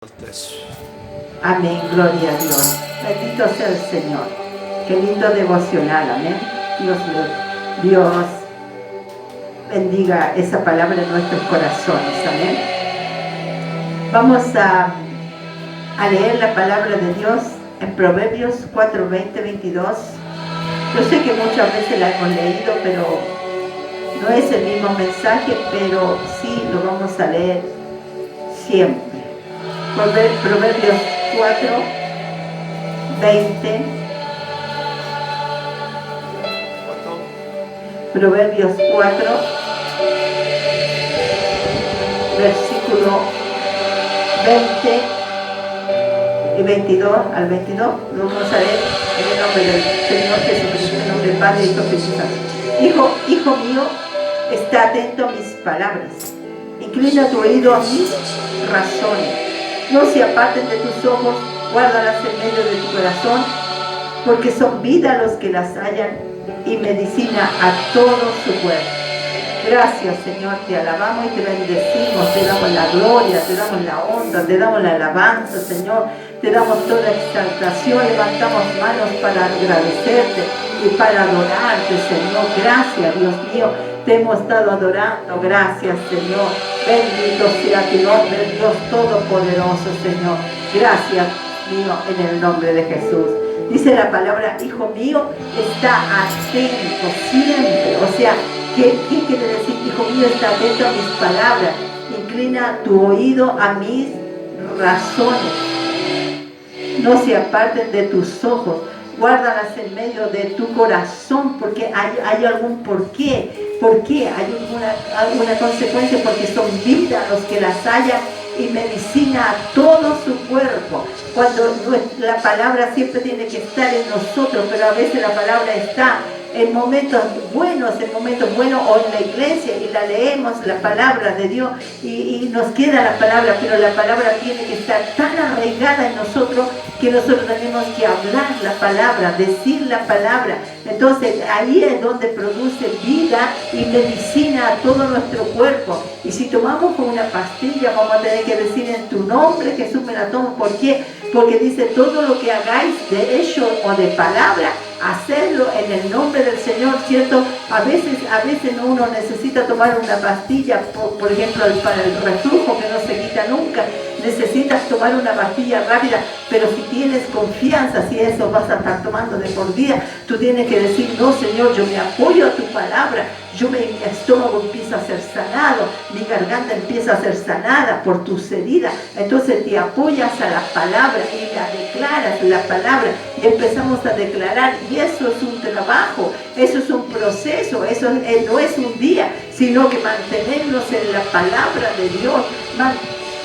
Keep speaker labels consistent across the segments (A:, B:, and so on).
A: Tres.
B: Amén, gloria a Dios. Bendito sea el Señor. Qué lindo devocional, amén. Dios bendiga esa palabra en nuestros corazones, amén. Vamos a leer la palabra de Dios en Proverbios 4, 20, 22. Yo sé que muchas veces la hemos leído, pero no es el mismo mensaje, pero sí lo vamos a leer siempre. Proverbios 4, 20. Proverbios 4, versículo 20 y 22 al 22. Lo vamos a leer en el nombre del Señor Jesucristo, en el nombre del Padre y del Espíritu Santo. Hijo mío, está atento a mis palabras. Inclina tu oído a mis razones. No se aparten de tus ojos, guárdalas en medio de tu corazón, porque son vida los que las hallan y medicina a todo su cuerpo. Gracias, Señor, te alabamos y te bendecimos, te damos la gloria, te damos la honra, te damos la alabanza, Señor, te damos toda exaltación, levantamos manos para agradecerte y para adorarte, Señor. Gracias, Dios mío, te hemos estado adorando, gracias, Señor. Bendito sea tu nombre, Dios Todopoderoso, Señor. Gracias, mío, en el nombre de Jesús. Dice la palabra, hijo mío, está atento siempre. O sea, ¿qué quiere decir? Hijo mío, está atento a mis palabras. Inclina tu oído a mis razones. No se aparten de tus ojos. Guárdalas en medio de tu corazón, porque hay algún porqué. ¿Por qué? Hay alguna consecuencia, porque son vida los que las hallan y medicina a todo su cuerpo. Cuando la palabra siempre tiene que estar en nosotros, pero a veces la palabra está en momentos buenos o en la iglesia y la leemos, la palabra de Dios, y nos queda la palabra, pero la palabra tiene que estar tan arraigada en nosotros que nosotros tenemos que hablar la palabra, decir la palabra. Entonces ahí es donde produce vida y medicina a todo nuestro cuerpo. Y si tomamos con una pastilla, vamos a tener que decir en tu nombre, Jesús, me la tomo. ¿Por qué? Porque dice, todo lo que hagáis de hecho o de palabra, hacerlo en el nombre del Señor, ¿cierto? A veces uno necesita tomar una pastilla, por ejemplo, para el reflujo que no se quita nunca. Necesitas tomar una pastilla rápida, pero si tienes confianza, si eso vas a estar tomando de por vida, tú tienes que decir, no, Señor, yo me apoyo a tu palabra, mi estómago empieza a ser sanado, mi garganta empieza a ser sanada por tus heridas. Entonces te apoyas a la palabra y la declaras, la palabra, y empezamos a declarar, y eso es un trabajo, eso es un proceso, eso no es un día, sino que mantenernos en la palabra de Dios,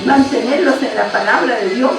B: mantenerlos en la palabra de Dios.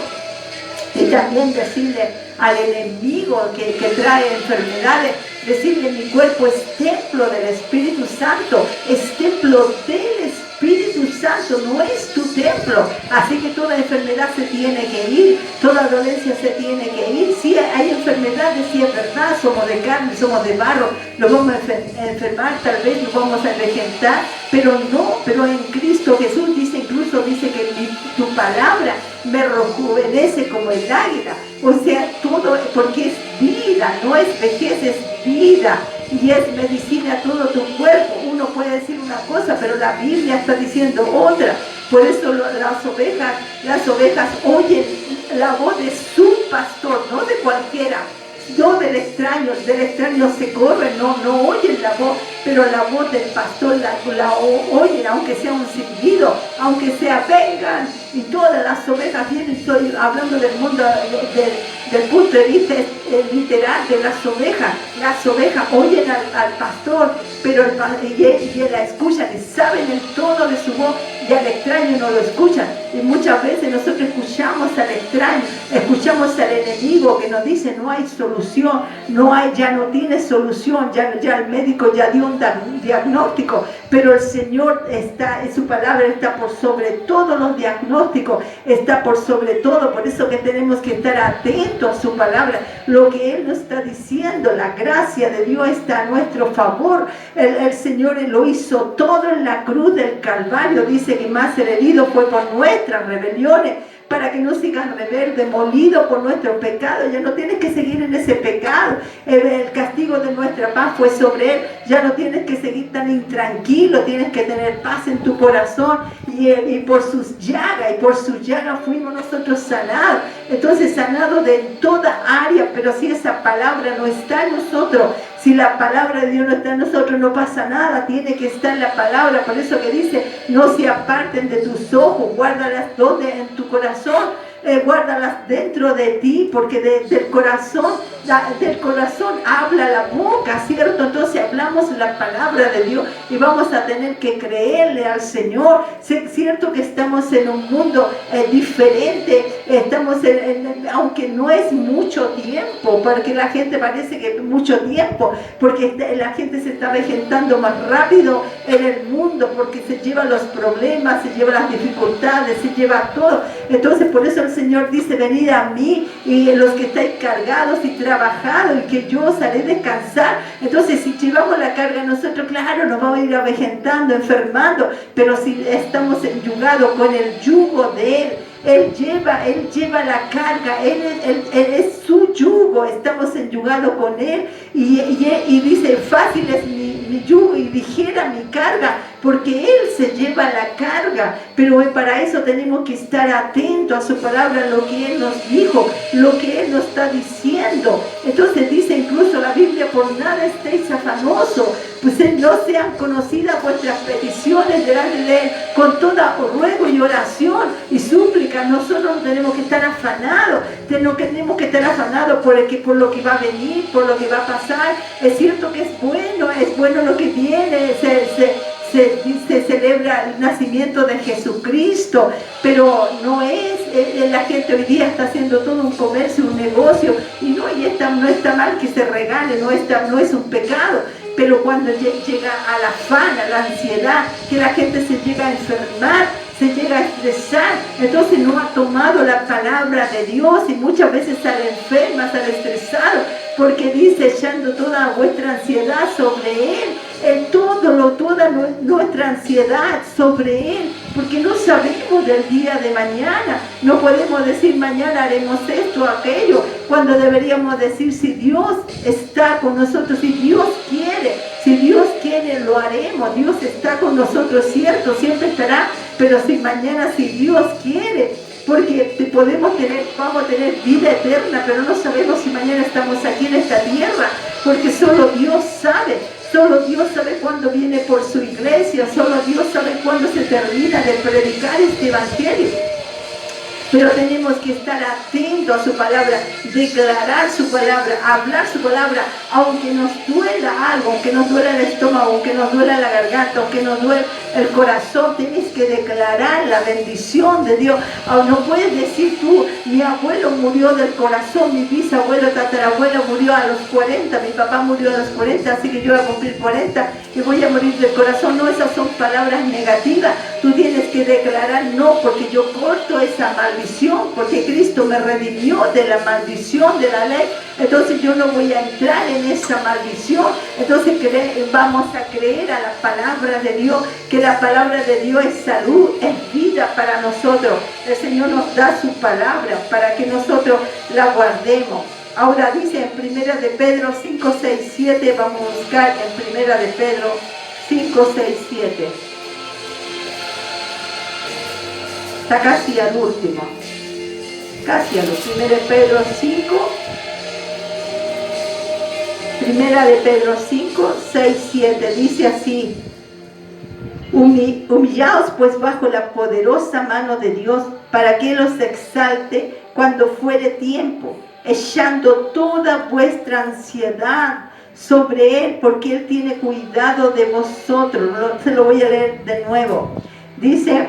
B: Y también decirle al enemigo que trae enfermedades, decirle, mi cuerpo es templo del Espíritu Santo, es templo del Espíritu Santo, no es tu templo. Así que toda enfermedad se tiene que ir, toda dolencia se tiene que ir. Si hay enfermedades, si es verdad, somos de carne, somos de barro, nos vamos a enfermar, tal vez nos vamos a envejecer, pero en Cristo Jesús incluso dice que tu palabra me rejuvenece como el águila. O sea, todo, porque es vida, no es vejez, es vida. Y es medicina a todo tu cuerpo. Uno puede decir una cosa, pero la Biblia está diciendo otra. Por eso las ovejas oyen la voz de su pastor, no de cualquiera. No del extraño se corren, no oyen la voz, pero la voz del pastor la oyen, aunque sea un silbido, aunque sea vengan, y todas las ovejas vienen. Estoy hablando del mundo del punto de vista literal de las ovejas oyen al pastor, pero y la escuchan y saben el tono de su voz, y al extraño no lo escuchan. Y muchas veces nosotros escuchamos al extraño, escuchamos al enemigo que nos dice no hay solución, ya no tiene solución, ya el médico ya dio un diagnóstico, pero el Señor su palabra está por sobre todos los diagnósticos, está por sobre todo. Por eso que tenemos que estar atentos a su palabra, lo que Él nos está diciendo. La gracia de Dios está a nuestro favor. El Señor lo hizo todo en la cruz del Calvario. Dice que más el herido fue por nuestras rebeliones, para que no sigas rebelde, molido por nuestro pecado. Ya no tienes que seguir en ese pecado. El castigo de nuestra paz fue sobre él. Ya no tienes que seguir tan intranquilo, tienes que tener paz en tu corazón. Y por sus llagas fuimos nosotros sanados. Entonces, sanados de toda área. Pero si esa palabra no está en nosotros, si la palabra de Dios no está en nosotros, no pasa nada, tiene que estar en la palabra. Por eso que dice, no se aparten de tus ojos, guárdalas donde en tu corazón, guárdalas dentro de ti, porque del corazón habla la boca, ¿cierto? Entonces hablamos la palabra de Dios y vamos a tener que creerle al Señor. Es cierto que estamos en un mundo diferente, estamos aunque no es mucho tiempo, porque la gente parece que es mucho tiempo, porque la gente se está vegetando más rápido en el mundo, porque se lleva los problemas, se lleva las dificultades, se lleva todo. Entonces por eso el Señor dice, venid a mí y los que estáis cargados y trabajados, y que yo os haré descansar. Entonces si llevamos la carga nosotros, claro, nos vamos a ir avejentando, enfermando, pero si estamos enyugados con el yugo de Él, Él lleva la carga, Él es su yugo, estamos enyugados con Él, y dice, fácil es mi yugo y ligera mi carga, porque Él se lleva la carga. Pero para eso tenemos que estar atentos a su palabra, lo que Él nos dijo, lo que Él nos está diciendo. Entonces dice incluso la Biblia, por nada estéis afanosos, pues no sean conocidas vuestras peticiones delante de Él, con toda ruego y oración y súplica. Nosotros tenemos que estar afanados, tenemos que estar afanados por lo que va a venir, por lo que va a pasar. Es cierto que es bueno lo que viene, se celebra el nacimiento de Jesucristo, pero no es, la gente hoy día está haciendo todo un comercio, un negocio, y no está mal que se regale, no es un pecado. Pero cuando llega al afán, a la ansiedad, que la gente se llega a enfermar, se llega a estresar, entonces no ha tomado la palabra de Dios, y muchas veces sale enferma, sale estresado, porque dice, echando toda vuestra ansiedad sobre Él, toda nuestra ansiedad sobre Él, porque no sabemos del día de mañana. No podemos decir mañana haremos esto o aquello, cuando deberíamos decir, si Dios está con nosotros, si Dios quiere lo haremos. Dios está con nosotros, cierto, siempre estará, pero si mañana, si Dios quiere, porque vamos a tener vida eterna, pero no sabemos si mañana estamos aquí en esta tierra, porque solo Dios sabe cuándo viene por su iglesia, solo Dios sabe cuándo se termina de predicar este evangelio. Pero tenemos que estar atentos a su palabra, declarar su palabra, hablar su palabra, aunque nos duela algo, aunque nos duela el estómago, aunque nos duela la garganta, aunque nos duela el corazón, tienes que declarar la bendición de Dios. No puedes decir tú, mi abuelo murió del corazón, mi bisabuelo, tatarabuelo murió a los 40, mi papá murió a los 40, así que yo voy a cumplir 40 y voy a morir del corazón. No, esas son palabras negativas. Tú tienes que declarar, no, porque yo corto esa maldición, porque Cristo me redimió de la maldición de la ley, entonces yo no voy a entrar en esa maldición. Entonces vamos a creer a la palabra de Dios, que la palabra de Dios es salud, es vida para nosotros. El Señor nos da su palabra para que nosotros la guardemos. Ahora dice en Primera de Pedro 5, 6, 7, vamos a buscar en Primera de Pedro 5, 6, 7. Está casi al último. Casi al último. Primera de Pedro 5, 6, 7. Dice así: humillaos pues bajo la poderosa mano de Dios, para que Él os exalte cuando fuere tiempo, echando toda vuestra ansiedad sobre Él, porque Él tiene cuidado de vosotros. Se lo voy a leer de nuevo. Dice: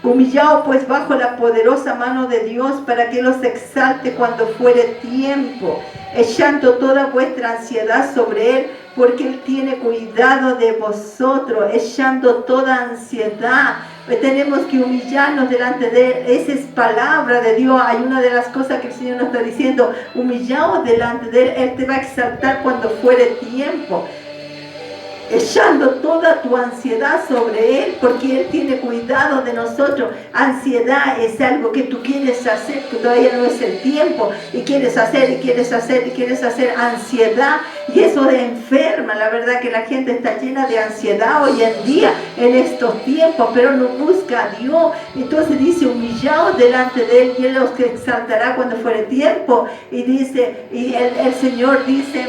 B: humillaos pues bajo la poderosa mano de Dios, para que Él os exalte cuando fuere tiempo, echando toda vuestra ansiedad sobre Él, porque Él tiene cuidado de vosotros. Echando toda ansiedad. Tenemos que humillarnos delante de Él. Esa es palabra de Dios. Hay una de las cosas que el Señor nos está diciendo: humillaos delante de Él. Él te va a exaltar cuando fuere tiempo. echando toda tu ansiedad sobre Él, porque Él tiene cuidado de nosotros. Ansiedad es algo que tú quieres hacer, que todavía no es el tiempo, y quieres hacer, y quieres hacer, y quieres hacer. Ansiedad, y eso de enferma. La verdad que la gente está llena de ansiedad hoy en día, en estos tiempos, pero no busca a Dios. Entonces dice, humillaos delante de Él, y Él os exaltará cuando fuere tiempo. Y dice, y el Señor dice,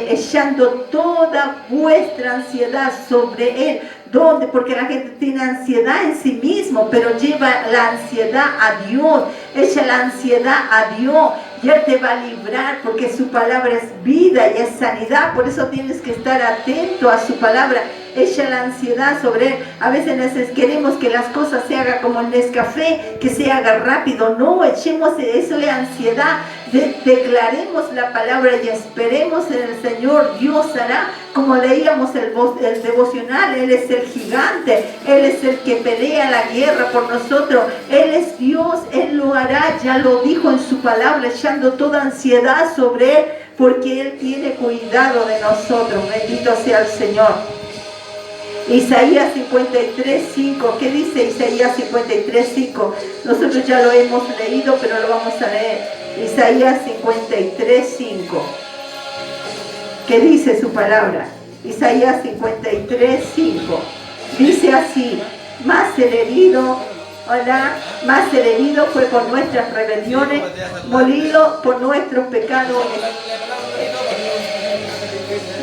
B: echando toda vuestra ansiedad sobre Él. ¿Dónde? Porque la gente tiene ansiedad en sí mismo, pero lleva la ansiedad a Dios. Echa la ansiedad a Dios y Él te va a librar, porque su palabra es vida y es sanidad. Por eso tienes que estar atento a su palabra. Echa la ansiedad sobre Él. A veces queremos que las cosas se hagan como el Nescafé, que se haga rápido. No, echemos eso de ansiedad. Declaremos la palabra y esperemos en el Señor. Dios hará, como leíamos el devocional. Él es el gigante, Él es el que pelea la guerra por nosotros. Él es Dios, Él lo hará. Ya lo dijo en su palabra, echando toda ansiedad sobre Él, porque Él tiene cuidado de nosotros. Bendito sea el Señor. Isaías 53:5. ¿Qué dice Isaías 53:5? Nosotros ya lo hemos leído, pero lo vamos a leer. Isaías 53:5. ¿Qué dice su palabra? Isaías 53:5. Dice así: más el herido fue por nuestras rebeliones, molido por nuestros pecados.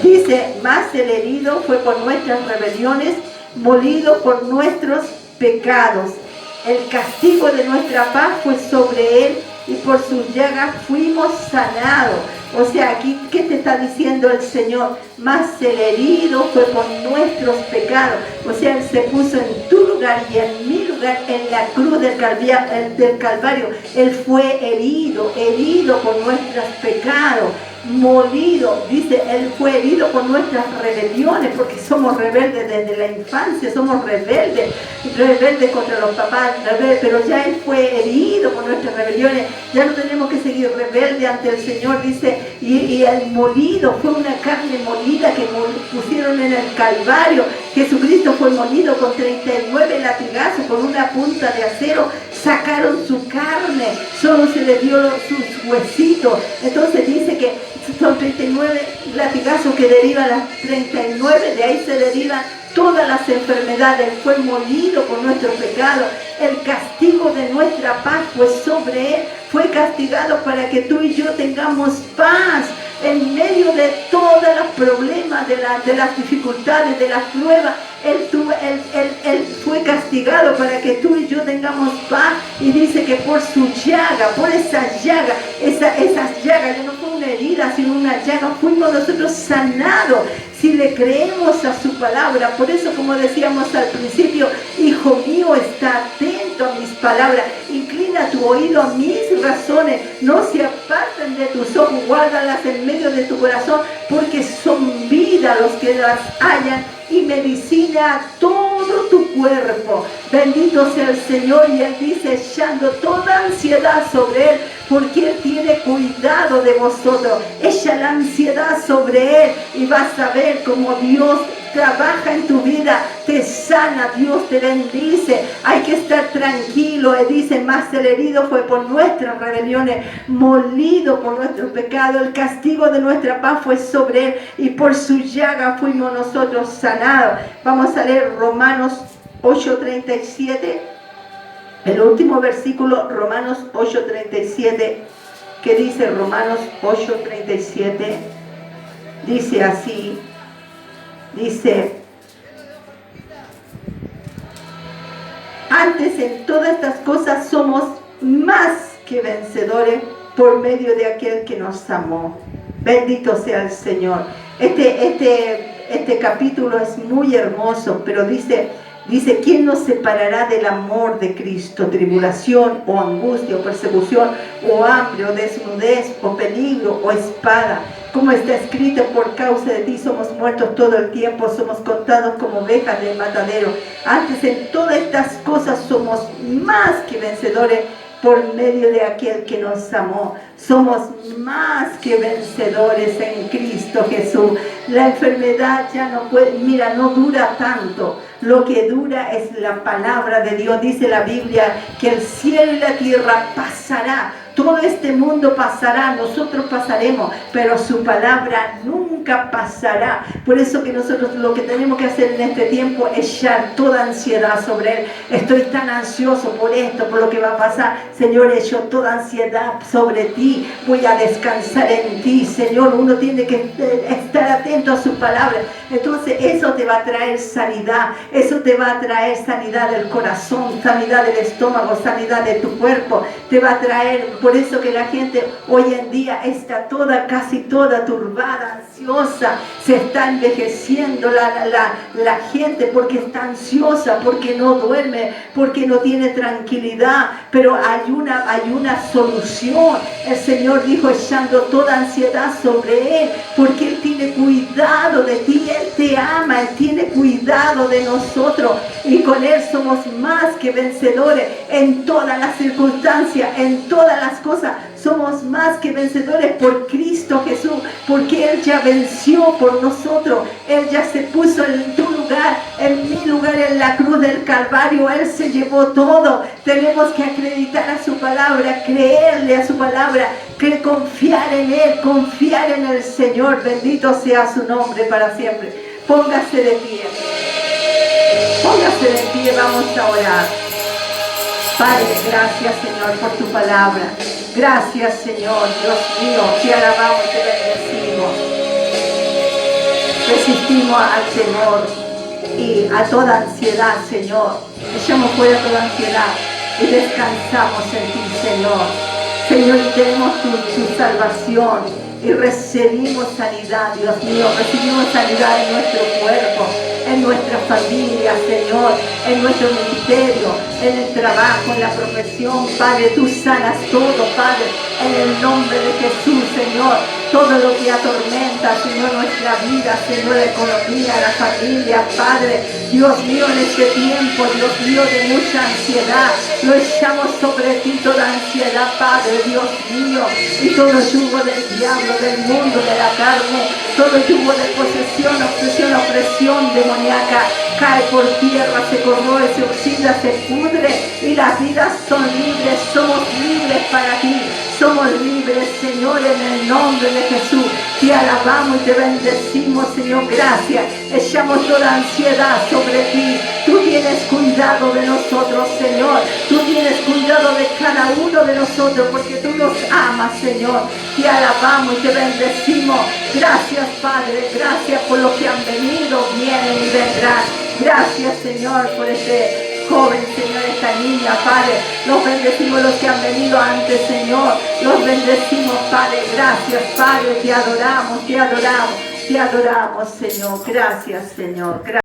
B: Dice, más el herido fue por nuestras rebeliones, molido por nuestros pecados. El castigo de nuestra paz fue sobre Él, y por sus llagas fuimos sanados. O sea, aquí, ¿qué te está diciendo el Señor? Más el herido fue por nuestros pecados. O sea, Él se puso en tu lugar y en mi lugar, en la cruz del Calvario. Él fue herido por nuestros pecados. Molido, dice, Él fue herido por nuestras rebeliones, porque somos rebeldes desde la infancia, somos rebeldes contra los papás, pero ya Él fue herido por nuestras rebeliones. Ya no tenemos que seguir rebelde ante el Señor, dice, y el molido fue una carne molida que pusieron en el Calvario. Jesucristo fue molido con 39 latigazos, con una punta de acero sacaron su carne, solo se le dio sus huesitos. Entonces dice que son 39 latigazos que derivan las 39, de ahí se derivan todas las enfermedades. Fue molido por nuestro pecado. El castigo de nuestra paz fue sobre Él. Fue castigado para que tú y yo tengamos paz en medio de todos los problemas, de las dificultades, de las pruebas. Él fue castigado para que tú y yo tengamos paz. Y dice que por su llaga, por esas llagas, ya no fue una herida, sino una llaga, fuimos nosotros sanados. Si le creemos a su palabra. Por eso, como decíamos al principio, hijo mío, está atento a mis palabras, inclina tu oído a mis razones, no se aparten de tus ojos, guárdalas en medio de tu corazón, porque son vida los que las hallan y medicina a todo tu cuerpo. Bendito sea el Señor. Y Él dice, echando toda ansiedad sobre Él, porque Él tiene cuidado de vosotros. Echa la ansiedad sobre Él y vas a ver cómo Dios trabaja en tu vida, te sana, Dios te bendice. Hay que estar tranquilo. Él dice, más el herido fue por nuestras rebeliones, molido por nuestros pecados. El castigo de nuestra paz fue sobre Él, y por su llaga fuimos nosotros sanados. Vamos a leer Romanos 8:37, el último versículo, Romanos 8:37. ¿Qué dice Romanos 8:37? Dice así. Dice, antes en todas estas cosas somos más que vencedores por medio de aquel que nos amó. Bendito sea el Señor. Este capítulo es muy hermoso, pero dice, ¿quién nos separará del amor de Cristo? Tribulación, o angustia, o persecución, o hambre, o desnudez, o peligro, o espada. Como está escrito, por causa de ti somos muertos todo el tiempo, somos contados como ovejas del matadero. Antes en todas estas cosas somos más que vencedores por medio de aquel que nos amó. Somos más que vencedores en Cristo Jesús. La enfermedad ya no puede, mira, no dura tanto. Lo que dura es la palabra de Dios. Dice la Biblia que el cielo y la tierra pasará. Todo este mundo pasará, nosotros pasaremos, pero su palabra nunca pasará. Por eso que nosotros lo que tenemos que hacer en este tiempo es echar toda ansiedad sobre Él. Estoy tan ansioso por esto, por lo que va a pasar. Señor, echo toda ansiedad sobre ti. Voy a descansar en ti, Señor. Uno tiene que estar atento a su palabra. Entonces eso te va a traer sanidad. Eso te va a traer sanidad del corazón, sanidad del estómago, sanidad de tu cuerpo. Te va a traer... Por eso que la gente hoy en día está casi toda turbada, ansiosa, se está envejeciendo la gente porque está ansiosa, porque no duerme, porque no tiene tranquilidad, pero hay una solución. El Señor dijo, echando toda ansiedad sobre Él, porque Él tiene cuidado de ti, Él te ama, Él tiene cuidado de nosotros, y con Él somos más que vencedores en todas las circunstancias, en todas las cosas. Somos más que vencedores por Cristo Jesús, porque Él ya venció por nosotros. Él ya se puso en tu lugar, en mi lugar, en la cruz del Calvario. Él se llevó todo. Tenemos que acreditar a su palabra, creerle a su palabra, confiar en Él, confiar en el Señor. Bendito sea su nombre para siempre. Póngase de pie. Póngase de pie, vamos a orar. Padre, gracias, Señor, por tu palabra. Gracias, Señor, Dios mío, te alabamos y te bendecimos. Resistimos al temor y a toda ansiedad, Señor. Echamos fuera toda ansiedad y descansamos en ti, Señor. Señor, y tenemos tu salvación y recibimos sanidad, Dios mío. Recibimos sanidad en nuestro cuerpo, en nuestra familia, Señor, en nuestro ministerio, en el trabajo, en la profesión. Padre, tú sanas todo, Padre, en el nombre de Jesús, Señor. Todo lo que atormenta, Señor, nuestra vida, Señor, la economía, la familia, Padre. Dios mío, en este tiempo, Dios mío, de mucha ansiedad, lo echamos sobre ti, toda ansiedad, Padre, Dios mío, y todo yugo del diablo, del mundo, de la carne, todo yugo de posesión, obsesión, opresión demoníaca, cae por tierra, se corroe, se oxida, se pudre, y las vidas son libres. Somos libres para ti. Somos libres, Señor, en el nombre de Jesús. Te alabamos y te bendecimos, Señor. Gracias. Echamos toda ansiedad sobre ti. Tú tienes cuidado de nosotros, Señor. Tú tienes cuidado de cada uno de nosotros porque tú nos amas, Señor. Te alabamos y te bendecimos. Gracias, Padre. Gracias por los que han venido, vienen y vendrán. Gracias, Señor, por este joven, Señor, esta niña, Padre. Los bendecimos los que han venido antes, Señor. Los bendecimos, Padre. Gracias, Padre. Te adoramos, te adoramos, te adoramos, Señor. Gracias, Señor. Gracias.